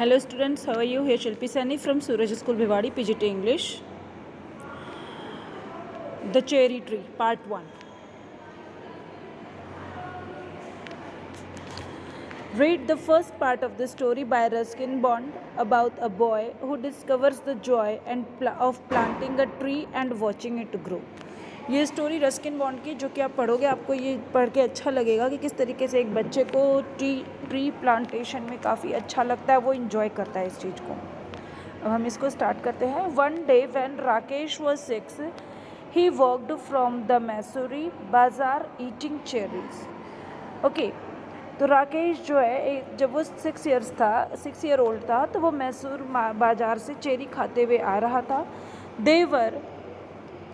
Hello students, how are you? Here Shilpi Sani from Suraj School Bhiwadi, PGT English. The Cherry Tree, Part 1. Read the first part of the story by Ruskin Bond about a boy who discovers the joy of planting a tree and watching it grow. ये story Ruskin bond की जो कि आप पढ़ोगे आपको ये पढ़ के अच्छा लगेगा कि किस तरीके से एक बच्चे को ट्री प्लांटेशन में काफ़ी अच्छा लगता है, वो इन्जॉय करता है इस चीज़ को। अब हम इसको स्टार्ट करते हैं। One day when Rakesh was 6 he worked from the Mussoorie bazaar eating cherries. Okay, तो राकेश जो है जब वो 6 ईयर ओल्ड था तो वो मैसूर बाज़ार से चेरी खाते हुए आ रहा था। They were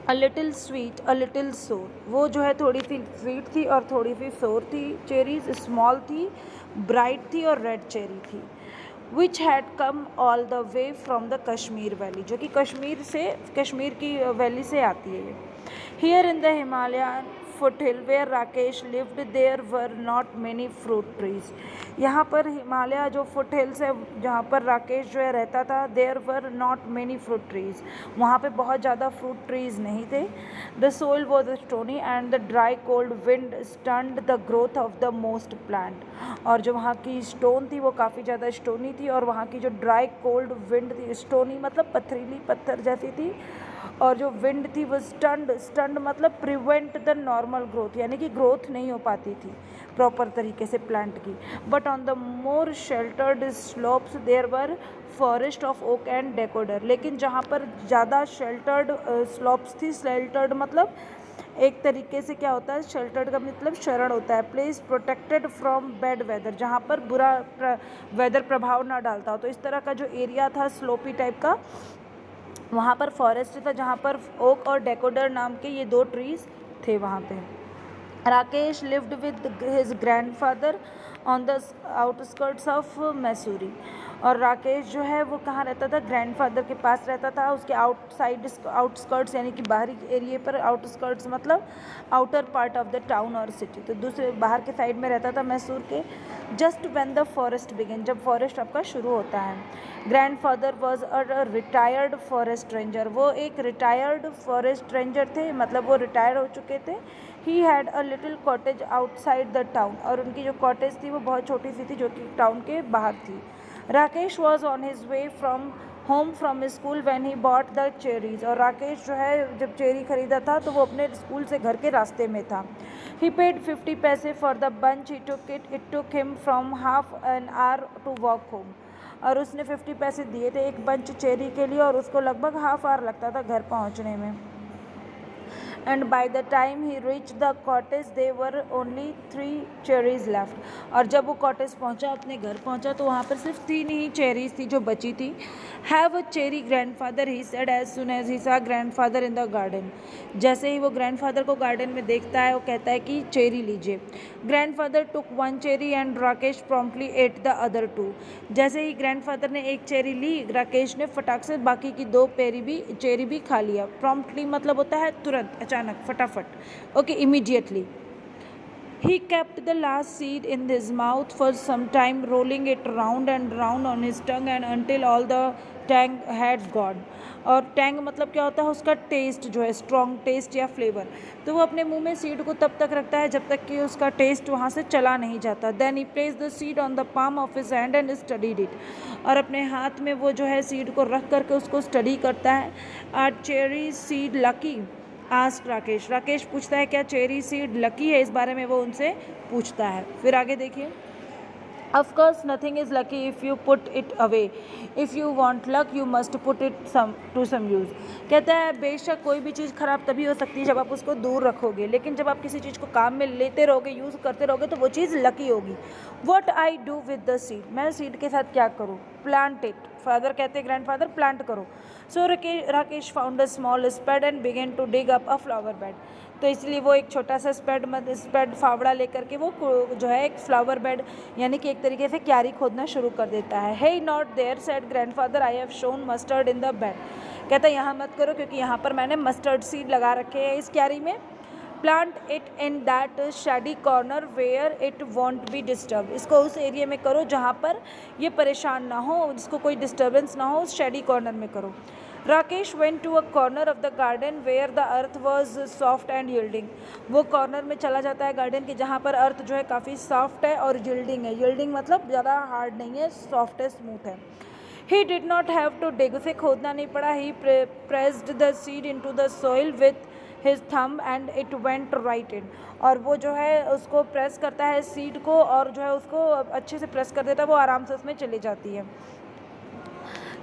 a little sweet a little sour, वो जो है थोड़ी सी स्वीट थी और थोड़ी सी सोर थी। चेरीज स्मॉल थी, ब्राइट थी और रेड चेरी थी। Which had come all the way from the Kashmir valley, जो कि कश्मीर की वैली से आती है ये। Here in the Himalayan foothill where Rakesh lived there were not many fruit trees. यहाँ पर हिमालय जो फुट हिल्स है जहाँ पर राकेश जो है रहता था, there were not many fruit trees, वहाँ पे बहुत ज़्यादा फ्रूट ट्रीज नहीं थे। The soil was stony and the dry cold wind stunned the growth of the most plant, और जो वहाँ की स्टोन थी वो काफ़ी ज़्यादा स्टोनी थी और वहाँ की जो ड्राई कोल्ड विंड थी, स्टोनी मतलब पथरीली पत्थर जैसी थी, और जो विंड थी वो स्टंड मतलब प्रिवेंट द नॉर्मल ग्रोथ, यानी कि ग्रोथ नहीं हो पाती थी प्रॉपर तरीके से प्लांट की। But on the more sheltered slopes there were forest of oak and deodar, लेकिन जहाँ पर ज़्यादा शेल्टर्ड स्लोप्स थी, शेल्टर्ड मतलब एक तरीके से क्या होता है, शेल्टर्ड का मतलब शरण होता है, place protected from bad weather, जहाँ पर बुरा वेदर प्रभाव ना डालता हो। तो इस तरह का जो एरिया था स्लोपी टाइप का, वहाँ पर फॉरेस्ट था जहाँ पर ओक और डेकोडर नाम के ये 2 ट्रीज थे वहाँ पे। Rakesh lived with his grandfather on the outskirts of Mussoorie, और राकेश जो है वो कहाँ रहता था, ग्रैंडफादर के पास रहता था, उसके आउटस्कर्ट्स यानी कि बाहरी एरिए पर। आउटस्कर्ट्स मतलब outer part of the town और सिटी, तो दूसरे बाहर के साइड में रहता था मैसूर के। Just when the forest begin, जब फॉरेस्ट आपका शुरू होता है। Grandfather was a retired forest ranger, वो एक रिटायर्ड फॉरेस्ट रेंजर थे, मतलब वो रिटायर हो चुके थे। He had a little cottage outside the town, और उनकी जो कॉटेज थी वो बहुत छोटी सी थी जो कि टाउन के बाहर थी। Rakesh was on his way from home from school when he bought the cherries, और राकेश जो है जब चेरी खरीदा था तो वो अपने स्कूल से घर के रास्ते में था। ही पेड 50 पैसे for the bunch, it took him from half an hour to walk home, और उसने 50 पैसे दिए थे एक बंच चेरी के लिए, और उसको लगभग हाफ आवर लगता था घर पहुंचने में। And by the time he reach the cottage they were only 3 cherries left, और जब वो कॉटेज पहुंचा, अपने घर पहुंचा, तो वहाँ पर सिर्फ 3 ही चेरीज थी जो बची थी। Have a cherry grandfather, he said as soon as he saw grandfather in the garden. जैसे ही वो ग्रैंडफादर को गार्डन में देखता है वो कहता है कि चेरी लीजिए। Grandfather took 1 cherry and Rakesh promptly at the other 2। जैसे ही ग्रैंडफादर ने एक चेरी ली, राकेश ने फटाक से बाकी की 2 चेरी भी खा लिया। प्रॉम्प्टली मतलब होता है तुरंत, अचानक, फटाफट। Okay, immediately. He kept the last seed in his mouth for some time, rolling it round and round on his tongue and until all the tang had gone. और टैंग मतलब क्या होता है, उसका टेस्ट जो है, स्ट्रॉन्ग टेस्ट या flavour. तो वो अपने मुंह में सीड को तब तक रखता है जब तक कि उसका टेस्ट वहाँ से चला नहीं जाता। Then he place the seed on the palm of his hand and studied it, और अपने हाथ में वो जो है सीड को रख करके उसको स्टडी करता है। Are cherry seed lucky, ask Rakesh, Rakesh पूछता है क्या चेरी सीड लकी है, इस बारे में वो उनसे पूछता है। फिर आगे देखिए। Of course nothing is lucky if you put it away. If you want luck you must put it to some use. कहता है बेशक कोई भी चीज़ ख़राब तभी हो सकती है जब आप उसको दूर रखोगे, लेकिन जब आप किसी चीज़ को काम में लेते रहोगे, यूज़ करते रहोगे, तो वो चीज़ लकी होगी। What I do with the seed, मैं सीड के साथ क्या करूँ? Plant it. फादर कहते हैं ग्रैंडफादर प्लांट करो। So Rakesh found a small spade and began to dig up a flower bed. तो इसलिए वो एक छोटा सा स्पेड फावड़ा लेकर के वो जो है एक फ्लावर बेड यानी कि एक तरीके से क्यारी खोदना शुरू कर देता है। Hey not there said grandfather, I have sown mustard in the bed. कहता है यहाँ मत करो क्योंकि यहाँ पर मैंने मस्टर्ड सीड लगा रखे हैं इस क्यारी में। Plant it in that shady corner where it won't be disturb. इसको उस एरिया में करो जहाँ पर ये परेशान ना हो, जिसको कोई डिस्टर्बेंस ना हो, उस शेडी कॉर्नर में करो। Rakesh went to a corner of the garden where the earth was soft and yielding. वो कॉर्नर में चला जाता है गार्डन के जहाँ पर अर्थ जो है काफ़ी सॉफ्ट है और यील्डिंग है। यील्डिंग मतलब ज़्यादा हार्ड नहीं है, सॉफ्ट है, स्मूथ है। He did not have to dig, उसे खोदना नहीं पड़ा। He pressed the seed into the soil with his thumb and it went right in। और वो जो है उसको प्रेस करता है सीड को, और जो है उसको अच्छे से प्रेस कर देता है, वो आराम से उसमें चली जाती है।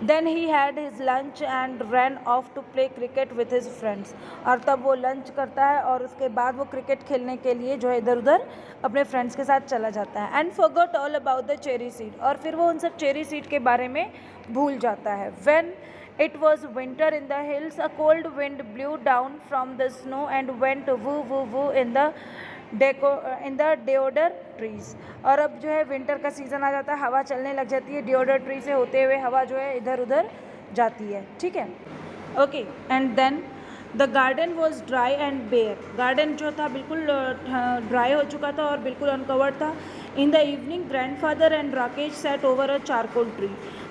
Then he had his lunch and ran off to play cricket with his friends। और तब वो लंच करता है और उसके बाद वो क्रिकेट खेलने के लिए जो है इधर उधर अपने फ्रेंड्स के साथ चला जाता है। And forgot all about the cherry seed, और फिर वो उन सब चेरी सीड के बारे में भूल जाता है। When it was winter in the hills, a cold wind blew down from the snow and went woo woo woo in the deodar trees। और अब जो है विंटर का सीज़न आ जाता है, हवा चलने लग जाती है, डिओडर ट्री से होते हुए हवा जो है इधर उधर जाती है। ठीक है, okay. And then the garden was dry and bare. Garden जो था बिल्कुल ड्राई हो चुका था और बिल्कुल अनकवर्ड था। In the evening grandfather and Rakesh set over a charcoal tree.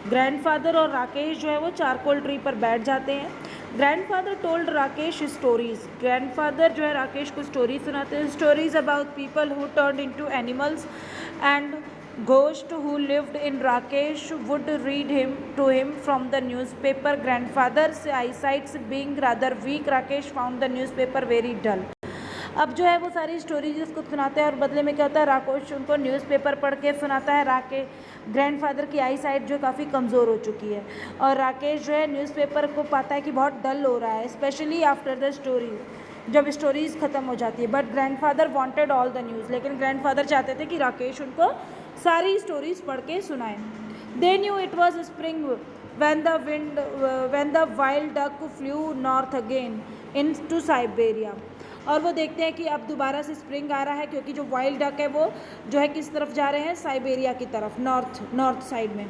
Grandfather और राकेश जो है वो चारकोल ट्री पर बैठ जाते हैं। Grandfather told Rakesh stories. Grandfather जो है राकेश को स्टोरी सुनाते हैं। Stories about people who turned into animals and ghost who lived in Rakesh would read to him from the newspaper। Grandfather's eyesight being rather weak, Rakesh found the newspaper very dull। अब जो है वो सारी stories उसको सुनाते हैं और बदले में क्या होता है, राकेश उनको न्यूज़पेपर पढ़ के सुनाता है। ग्रैंडफादर की आई साइट जो काफ़ी कमज़ोर हो चुकी है और राकेश जो है न्यूज़पेपर को पाता है कि बहुत डल हो रहा है, स्पेशली आफ्टर द स्टोरी, जब स्टोरीज़ ख़त्म हो जाती है। But grandfather wanted all the news, लेकिन ग्रैंडफादर चाहते थे कि राकेश उनको सारी स्टोरीज़ पढ़ के सुनाएं। They knew it was spring when the wild duck flew north again into Siberia। और वो देखते हैं कि अब दोबारा से स्प्रिंग आ रहा है, क्योंकि जो वाइल्ड डक है वो जो है किस तरफ जा रहे हैं, साइबेरिया की तरफ, नॉर्थ साइड में।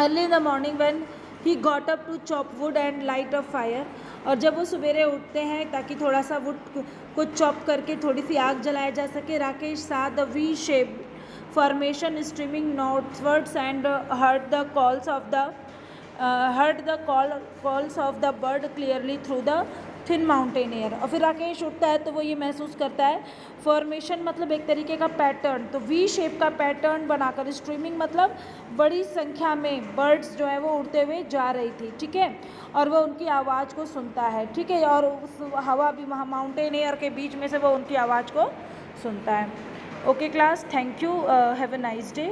Early in the morning when he got up to chop wood and light a fire. और जब वो सवेरे उठते हैं ताकि थोड़ा सा वुड को चॉप करके थोड़ी सी आग जलाया जा सके, राकेश सा the V shape formation streaming northwards and heard the calls of the bird clearly through the thin mountain air। और फिर राकेश उठता है तो वो ये महसूस करता है, फॉर्मेशन मतलब एक तरीके का पैटर्न, तो वी शेप का पैटर्न बनाकर, स्ट्रीमिंग मतलब बड़ी संख्या में बर्ड्स जो है वो उड़ते हुए जा रही थी। ठीक है, और वो उनकी आवाज़ को सुनता है। ठीक है, और उस हवा भी माउंटेन एयर के बीच में से वो उनकी आवाज़ को सुनता है। Okay class, thank you, have a nice day।